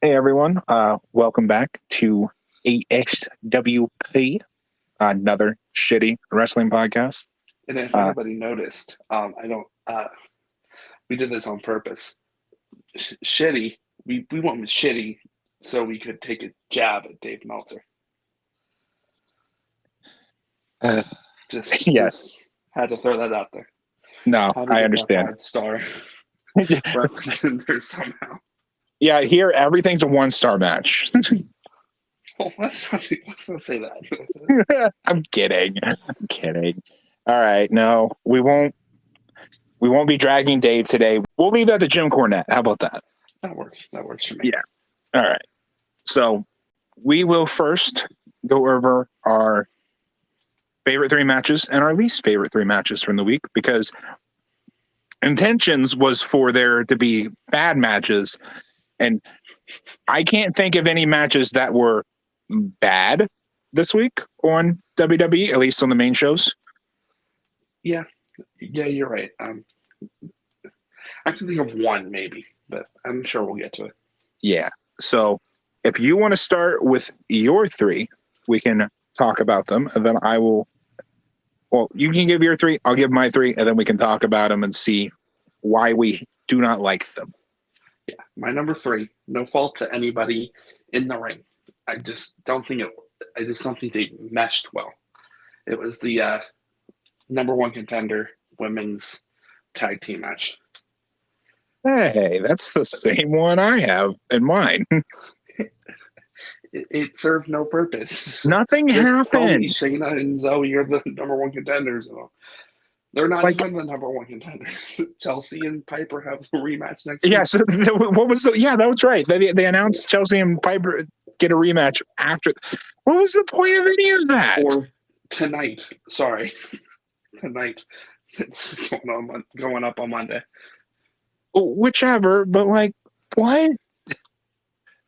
Hey everyone, welcome back to ASWP, another shitty wrestling podcast. And if Uh, anybody noticed, I don't. We did this on purpose. Shitty. We went with shitty so we could take a jab at Dave Meltzer. uh, Just, yes, just had to throw that out there. no, Had to I get that understand. 5-star reference in there somehow. Yeah, here everything's a 1-star match. Well, let's not say that. I'm kidding. I'm kidding. All right, no, we won't. We won't be dragging Dave today. We'll leave that to Jim Cornette. How about that? That works. That works for me. Yeah. All right. So we will first go over our favorite 3 matches and our least favorite 3 matches from the week, because intentions was for there to be bad matches, and I can't think of any matches that were bad this week on WWE, at least on the main shows. Yeah, you're right. I can think of one maybe, but I'm sure we'll get to it. Yeah. So if you want to start with your 3, we can talk about them, and then I will. Well, you can give your 3, I'll give my 3, and then we can talk about them and see why we do not like them. Yeah, my number 3. No fault to anybody in the ring. I just don't think they meshed well. It was the number 1 contender women's tag team match. Hey, that's the same one I have in mine. It served no purpose. Nothing Just tell me happened. Shayna and Zoe are the number 1 contenders. They're not even the number 1 contenders. Chelsea and Piper have a rematch next week. Yeah, so what was yeah, that was right. They announced Chelsea and Piper get a rematch after. What was the point of any of that? Or tonight. Sorry. Tonight. It's going up on Monday. Whichever, but what?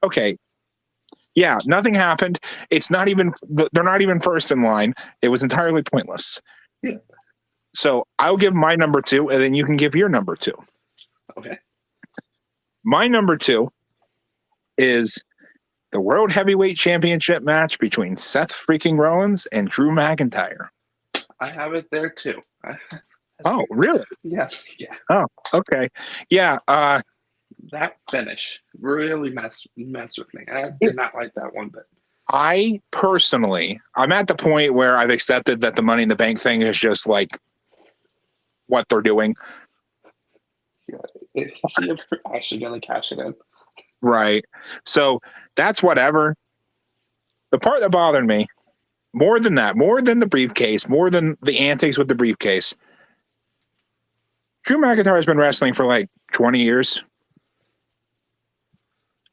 Okay. Yeah, nothing happened. It's not even, they're not even first in line. It was entirely pointless. Yeah. So I'll give my number 2, and then you can give your number 2. Okay. My number 2 is the World Heavyweight Championship match between Seth freaking Rollins and Drew McIntyre. I have it there too. Oh, really? Yeah. Oh, okay. Yeah. That finish really messed with me. I did not like that one bit. I personally, I'm at the point where I've accepted that the Money in the Bank thing is just like what they're doing. Yeah. See if they're actually going to cash it in. Right. So that's whatever. The part that bothered me more than the briefcase, more than the antics with the briefcase, Drew McIntyre has been wrestling for like 20 years.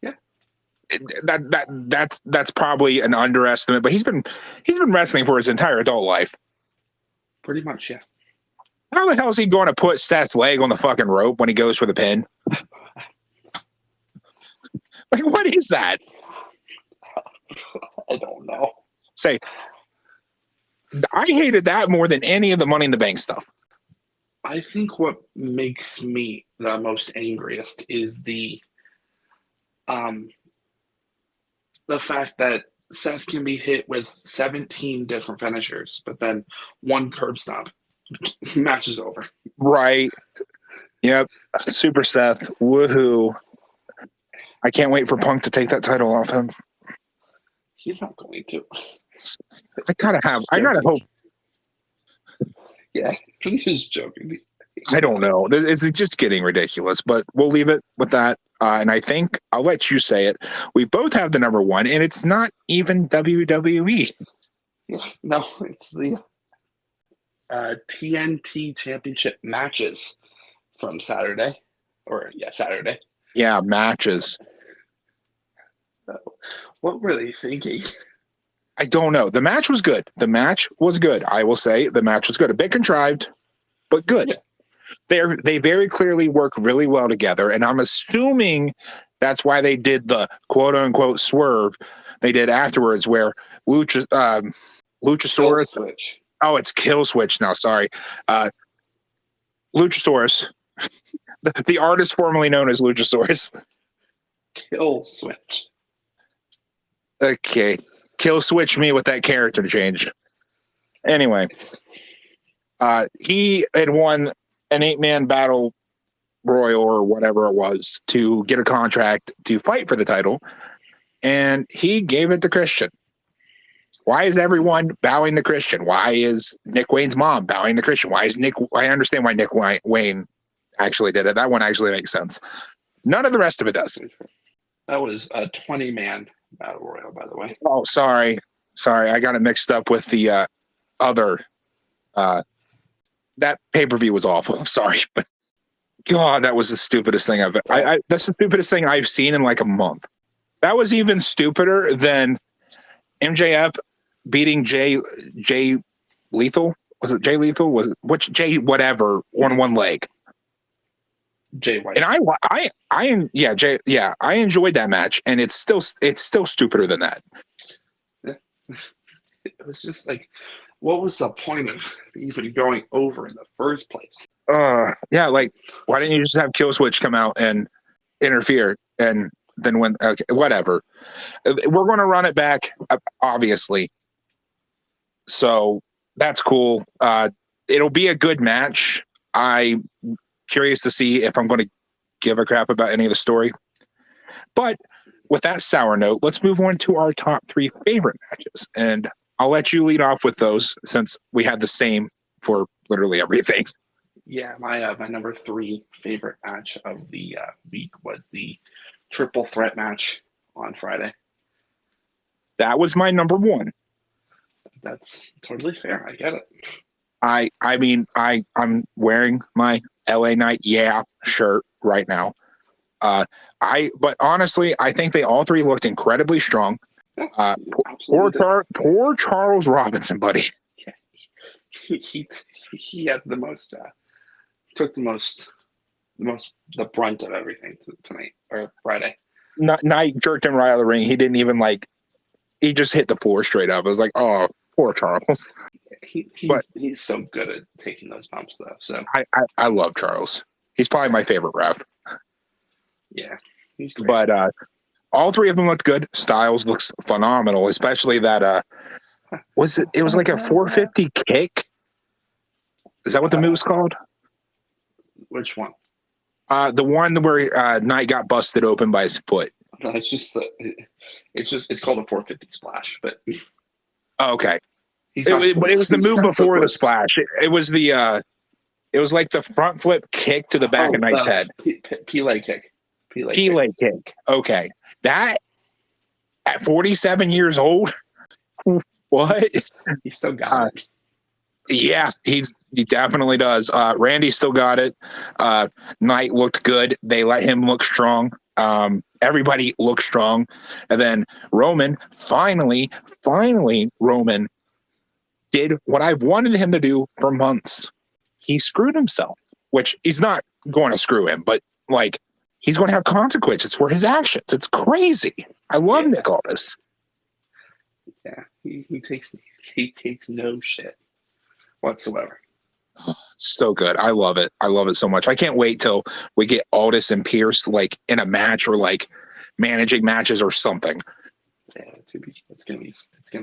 Yeah. That's probably an underestimate, but he's been wrestling for his entire adult life. Pretty much, yeah. How the hell is he going to put Seth's leg on the fucking rope when he goes for the pin? Like, what is that? I don't know. Say, I hated that more than any of the Money in the Bank stuff. I think what makes me the most angriest is the fact that Seth can be hit with 17 different finishers, but then one curb stomp, match is over. Right. Yep. Super Seth. Woohoo. I can't wait for Punk to take that title off him. He's not going to. I gotta hope. Yeah, he's just joking. I don't know. It's just getting ridiculous, but we'll leave it with that. And I think I'll let you say it. We both have the number 1, and it's not even WWE. No, it's the TNT Championship matches from Saturday. Saturday. Yeah, matches. What were they thinking? I don't know. The match was good. I will say the match was good. A bit contrived, but good. Yeah. They very clearly work really well together, and I'm assuming that's why they did the quote unquote swerve they did afterwards, where Luchasaurus. Switch. Oh, it's Kill Switch now. Sorry, Luchasaurus, the artist formerly known as Luchasaurus. Kill switch. Okay. Kill switch me with that character change. Anyway, he had won an 8-man battle royal or whatever it was to get a contract to fight for the title, and he gave it to Christian. Why is everyone bowing to Christian? Why is Nick Wayne's mom bowing to Christian? Why is Nick? I understand why Nick Wayne actually did it. That one actually makes sense. None of the rest of it does. That was a 20-man battle royal, by the way. Oh, sorry. I got it mixed up with the other. That pay-per-view was awful. Sorry, but God, that was the stupidest thing that's the stupidest thing I've seen in like a month. That was even stupider than MJF beating Jay Lethal. Was it Jay Lethal? Was it which Jay whatever on one leg? Jay White. And I enjoyed that match, and it's still stupider than that. It was just like, what was the point of even going over in the first place? Like, why didn't you just have Kill Switch come out and interfere, and then when whatever. We're going to run it back, obviously. So that's cool. It'll be a good match. I'm curious to see if I'm going to give a crap about any of the story. But with that sour note, let's move on to our top 3 favorite matches. And I'll let you lead off with those since we had the same for literally everything. Yeah, my number 3 favorite match of the week was the triple threat match on Friday. That was my number 1. That's totally fair. I get it. I mean, I'm wearing my LA Knight shirt right now. But honestly, I think they all 3 looked incredibly strong. Poor Charles Robinson, buddy. Yeah, he had the most took the brunt of everything tonight or Friday. Knight jerked him right out of the ring. He didn't even he just hit the floor straight up. I was like, oh, poor Charles. He's so good at taking those bumps though. So I love Charles. He's probably my favorite ref. Yeah, he's great. But all 3 of them looked good. Styles looks phenomenal, especially that it was like a 450 kick. Is that what the move's called? Which one? The one where Knight got busted open by his foot. No, it's called a 450 splash, but okay. But it was the move before the splash. It was like the front flip kick to the back of Knight's head. P-leg kick. P-leg kick. Okay. That at 47 years old? What? He still got it. Yeah, he definitely does. Randy still got it. Knight looked good. They let him look strong. Everybody looked strong. And then Roman, finally, Roman did what I've wanted him to do for months. He screwed himself, which he's not going to screw him, but he's going to have consequences for his actions. It's crazy. I love Nick Aldis. Yeah, he takes no shit whatsoever. So good. I love it. I love it so much. I can't wait till we get Aldis and Pierce in a match or managing matches or something. Yeah, it's gonna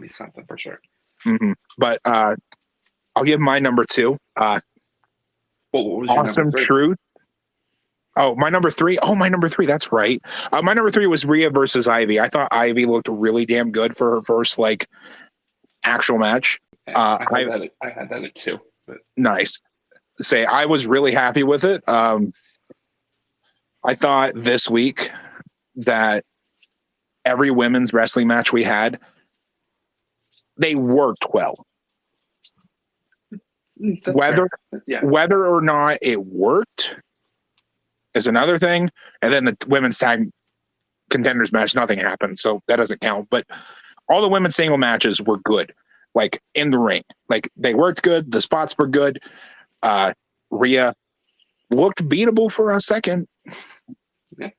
be something for sure. Mm-hmm. But I'll give my number 2. What was Awesome Truth. Oh, my number 3. Oh, my number 3. That's right. My number 3 was Rhea versus Ivy. I thought Ivy looked really damn good for her first actual match. I had that at 2. But. Nice. I was really happy with it. I thought this week that every women's wrestling match we had, they worked well. Whether or not it worked is another thing. And then the women's tag contenders match, nothing happened, so that doesn't count. But all the women's single matches were good, in the ring. They worked good. The spots were good. Rhea looked beatable for a second. Yeah.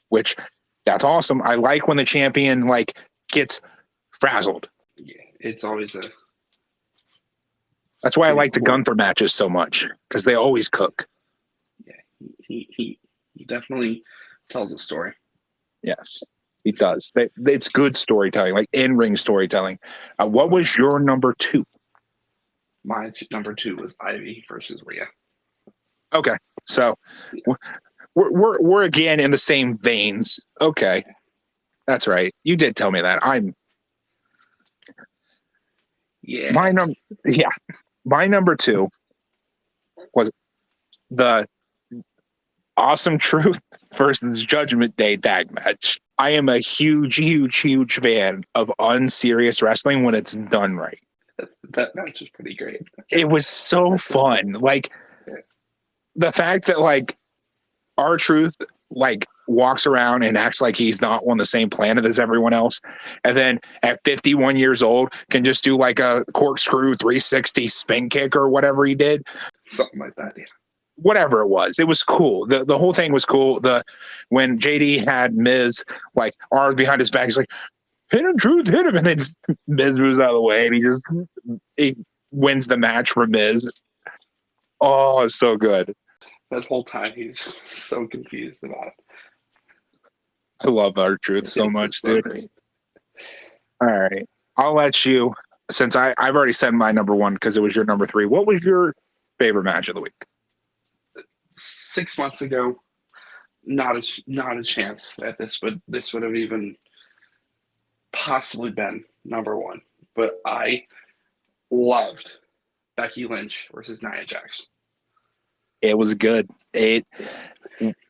Which, that's awesome. I like when the champion, gets frazzled. Yeah, it's always a... That's why I like the Gunther matches so much, because they always cook. Yeah, he definitely tells a story. Yes, he does. It's good storytelling, like in-ring storytelling. What was your number 2? My number 2 was Ivy versus Rhea. Okay, so we're again in the same veins. Okay, that's right. You did tell me that. Yeah. My number 2 was the Awesome Truth versus Judgment Day tag match. I am a huge fan of unserious wrestling when it's done right. That match was pretty great. It was so fun. Like the fact that like R-Truth like walks around and acts like he's not on the same planet as everyone else, and then at 51 years old can just do like a corkscrew 360 spin kick or whatever he did. Something like that, yeah. Whatever it was cool. The whole thing was cool. When JD had Miz like arms behind his back, he's like, hit him, Truth, hit him, and then Miz moves out of the way and he wins the match for Miz. Oh, it's so good. That whole time he's so confused about it. I love R-Truth so much, so dude. Great. All right. I'll let you, since I've already said my number 1 because it was your number 3. What was your favorite match of the week? 6 months ago, not a chance that this would have even possibly been number 1. But I loved Becky Lynch versus Nia Jax. It was good. It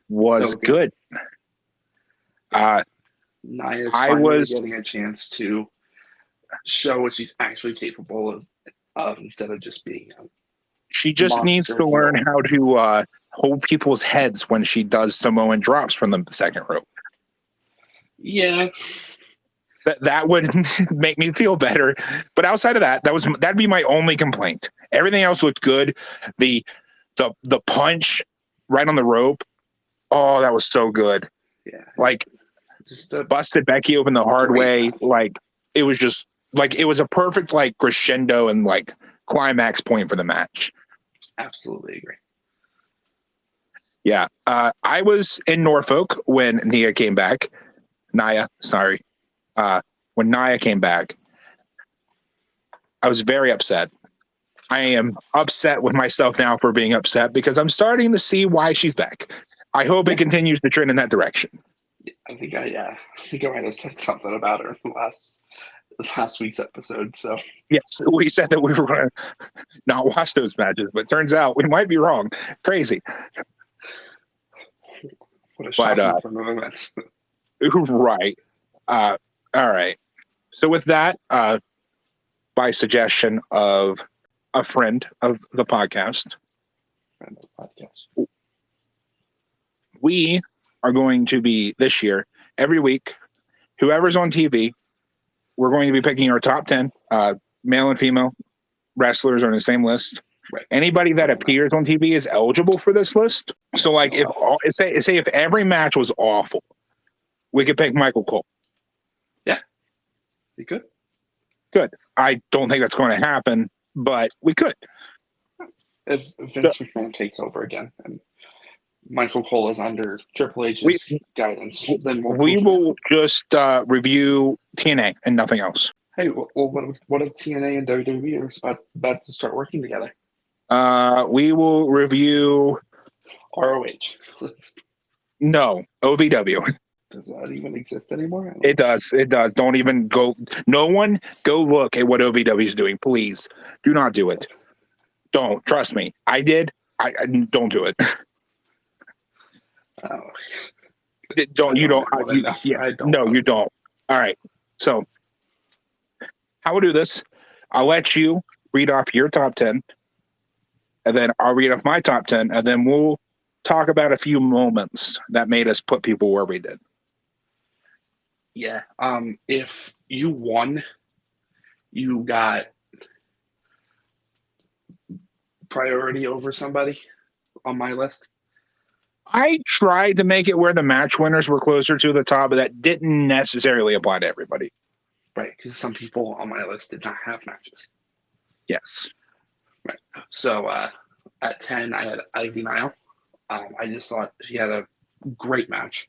was so good. Nia's finally getting a chance to show what she's actually capable of instead of just being she just needs to learn how to hold people's heads when she does Samoan drops from the second rope. Yeah. That would make me feel better. But outside of that'd be my only complaint. Everything else looked good. The punch right on the rope. Oh, that was so good. Yeah. Like just busted Becky open the hard way. Match. Like it was just like it was a perfect like crescendo and like climax point for the match. Absolutely agree. Yeah. I was in Norfolk when Nia came back. Sorry. When Nia came back, I was very upset. I am upset with myself now for being upset because I'm starting to see why she's back. I hope it continues to trend in that direction. I think I might have said something about her in last week's episode. So yes, we said that we were going to not watch those matches, but turns out we might be wrong. Crazy. What a shocking turn of events. Right. All right. So with that, by suggestion of a friend of the podcast, we are going to be this year, every week, whoever's on TV, we're going to be picking our top 10 male and female wrestlers are on the same list. Right. Anybody that appears on TV is eligible for this list. So like say if every match was awful, we could pick Michael Cole. Yeah. You could. Good. I don't think that's going to happen, but we could. If Vince McMahon takes over again and Michael Cole is under Triple H's guidance, then we will just review TNA and nothing else. Hey, well, what if TNA and WWE are about to start working together? We will review ROH. No, OVW. Does that even exist anymore? It does. Don't even go. No one go look at what OVW is doing. Please do not do it. Don't. Trust me. I did. I don't do it. Oh. Don't. You don't. Yeah. I don't. No, you don't. All right. So how we'll do this, I'll let you read off your top 10, and then I'll read off my top 10, and then we'll talk about a few moments that made us put people where we did. Yeah. If you won, you got priority over somebody on my list. I tried to make it where the match winners were closer to the top, but that didn't necessarily apply to everybody. Right, because some people on my list did not have matches. Yes. Right. So at 10, I had Ivy Nile. I just thought she had a great match.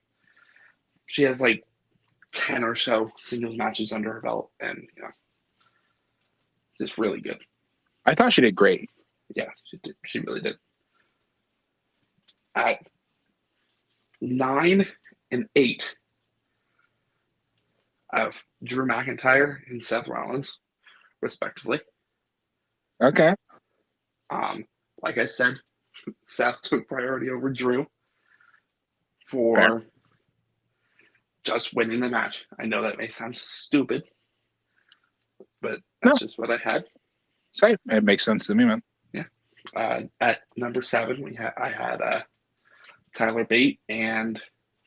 she has like 10 or so singles matches under her belt, and just really good. I thought she did great. Yeah, she did. She really did. At 9 and 8, I have Drew McIntyre and Seth Rollins, respectively. Okay. Like I said, Seth took priority over Drew for Fair. just winning the match. I know that may sound stupid, but No. that's just what I had. Say it makes sense to me, man. Yeah. At number 7, I had Tyler Bate and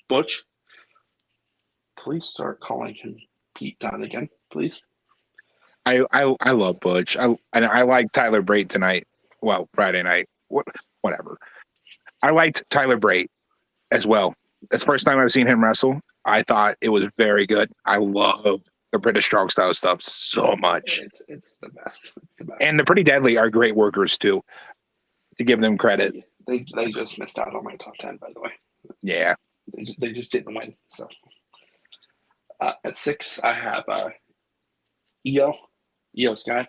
Butch. Please start calling him Pete Dunne again, please. I love Butch. I like Tyler Bate tonight. Well, Friday night. Whatever. I liked Tyler Bate as well. It's the first time I've seen him wrestle. I thought it was very good. I love the British strong style stuff so much. It's the best. It's the best. And the Pretty Deadly are great workers too. To give them credit. They just missed out on my top 10, by the way. Yeah. They just didn't win. So at 6, I have Io Sky.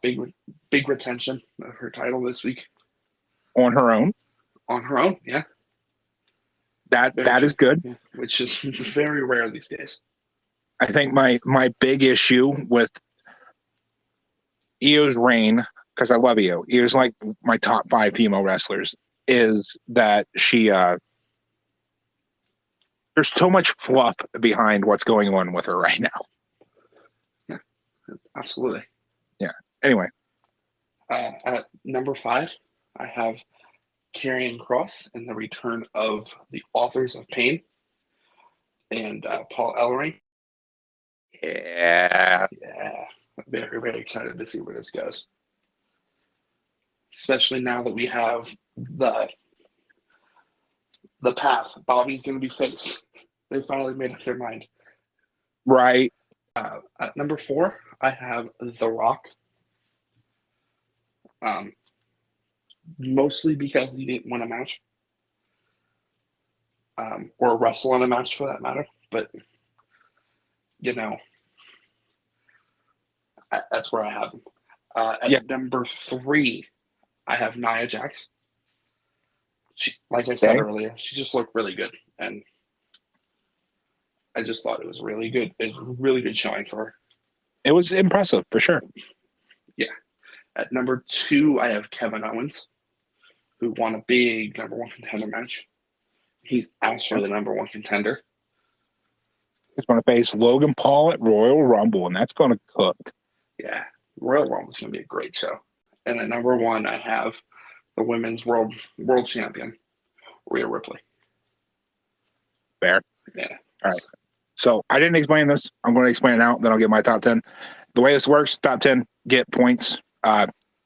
Big retention of her title this week. On her own. On her own, yeah. That is good. Yeah, which is very rare these days. I think my big issue with Io's reign, because I love Io. Io's like my top 5 female wrestlers, is that she there's so much fluff behind what's going on with her right now. Yeah, absolutely. Yeah. Anyway. At number 5, I have Karrion Kross and the return of the Authors of Pain and Paul Ellering. Yeah. Yeah. Very, very excited to see where this goes. Especially now that we have the path. Bobby's going to be face. They finally made up their mind. Right. At number 4, I have The Rock. Mostly because he didn't win a match. Or wrestle in a match for that matter. But, that's where I have him. At number 3, I have Nia Jax. Like I said earlier, she just looked really good. And I just thought it was really good. It was a really good showing for her. It was impressive, for sure. Yeah. At number 2, I have Kevin Owens, who won a big number 1 contender match. He's actually the number 1 contender. He's going to face Logan Paul at Royal Rumble, and that's going to cook. Yeah. Royal Rumble is going to be a great show. And at number 1, I have the women's world champion, Rhea Ripley. Fair. Yeah. All right. So I didn't explain this. I'm going to explain it now. Then I'll get my top 10. The way this works, top 10 get points.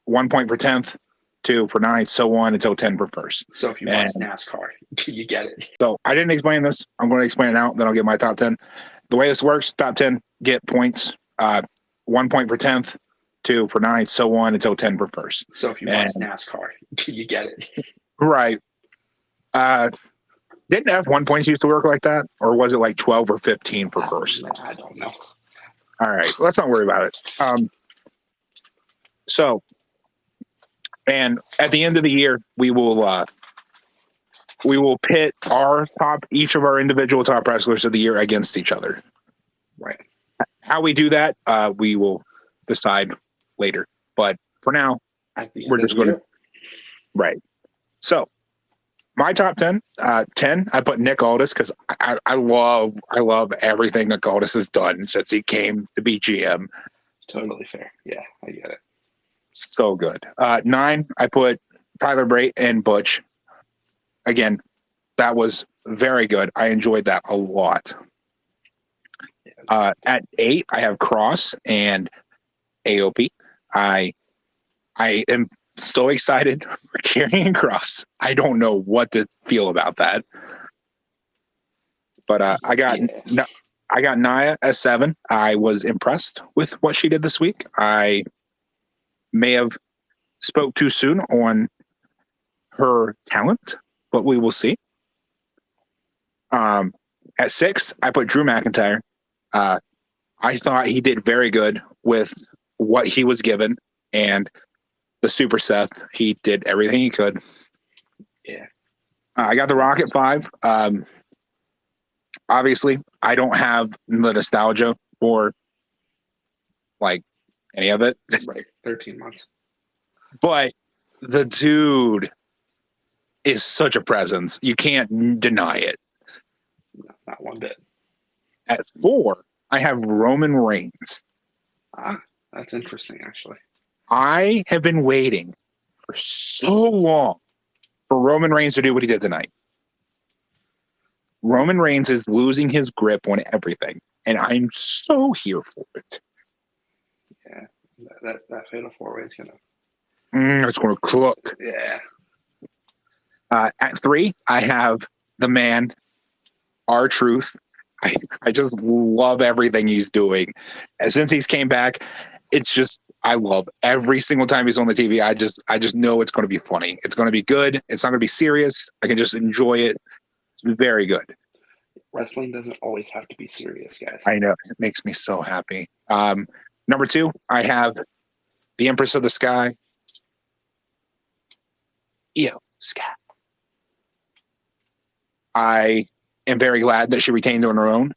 1 point for 10th, 2 for 9th, so on until 10 for first. So if you watch NASCAR, you get it. So I didn't explain this. I'm going to explain it now. Then I'll get my top 10. The way this works, top 10 get points. 1 point for 10th, 2 for 9th, so on until 10 for first. So if you watch NASCAR, you get it. Right. Didn't F1 points used to work like that? Or was it like 12 or 15 for first? I don't know. All right. Let's not worry about it. So, and at the end of the year, we will pit each of our individual top wrestlers of the year against each other. Right. How we do that, we will decide later. But for now, we're just going to. Right. So, my top 10, 10, I put Nick Aldis because I love everything Nick Aldis has done since he came to be GM. Totally fair. Yeah, I get it. So good. 9, I put Tyler Bate and Butch. Again, that was very good. I enjoyed that a lot. At 8, I have Cross and AOP. I am so excited for Karrion Kross. I don't know what to feel about that. But I got Nia at 7. I was impressed with what she did this week. I may have spoke too soon on her talent, but we will see. At 6, I put Drew McIntyre. I thought he did very good with what he was given, and the Super Seth, he did everything he could. Yeah. I got The Rock at 5. Obviously, I don't have the nostalgia for like any of it. Right. 13 months. But the dude is such a presence. You can't deny it. No, not one bit. At 4, I have Roman Reigns. That's interesting, actually. I have been waiting for so long for Roman Reigns to do what he did tonight. Roman Reigns is losing his grip on everything, and I'm so here for it. Yeah, that fatal 4-way is gonna. It's going to cook. Yeah. At 3, I have the man, R-Truth. I just love everything he's doing. And since he's came back, it's just I love every single time he's on the TV. I just know it's going to be funny. It's going to be good. It's not going to be serious. I can just enjoy it. It's very good. Wrestling doesn't always have to be serious, guys. I know. It makes me so happy. Number 2, I have the Empress of the Sky, Io Sky. I am very glad that she retained on her own.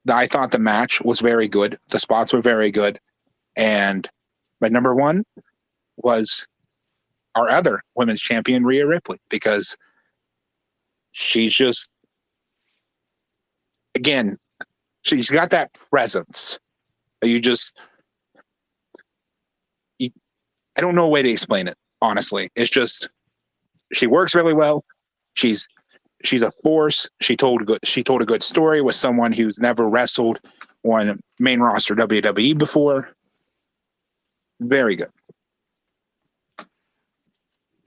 I thought the match was very good. The spots were very good. And my number 1 was our other women's champion, Rhea Ripley, because she's just, again, she's got that presence. I don't know a way to explain it, honestly. It's just, she works really well. She's a force. She told a good story with someone who's never wrestled on main roster WWE before. Very good.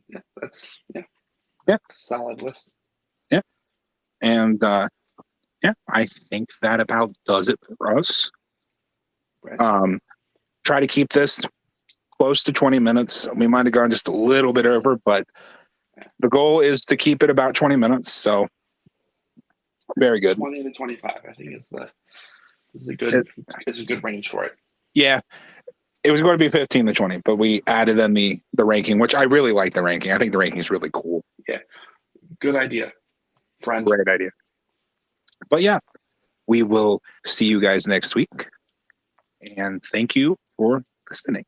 Yeah, that's solid list. Yeah, and I think that about does it for us. Right. Try to keep this close to 20 minutes. We might have gone just a little bit over, but the goal is to keep it about 20 minutes. So very good. 20 to 25, I think is a good range for it. Yeah. It was going to be 15 to 20, but we added in the ranking, which I really like the ranking. I think the ranking is really cool. Yeah. Good idea, friend. Great idea. But yeah, we will see you guys next week. And thank you for listening.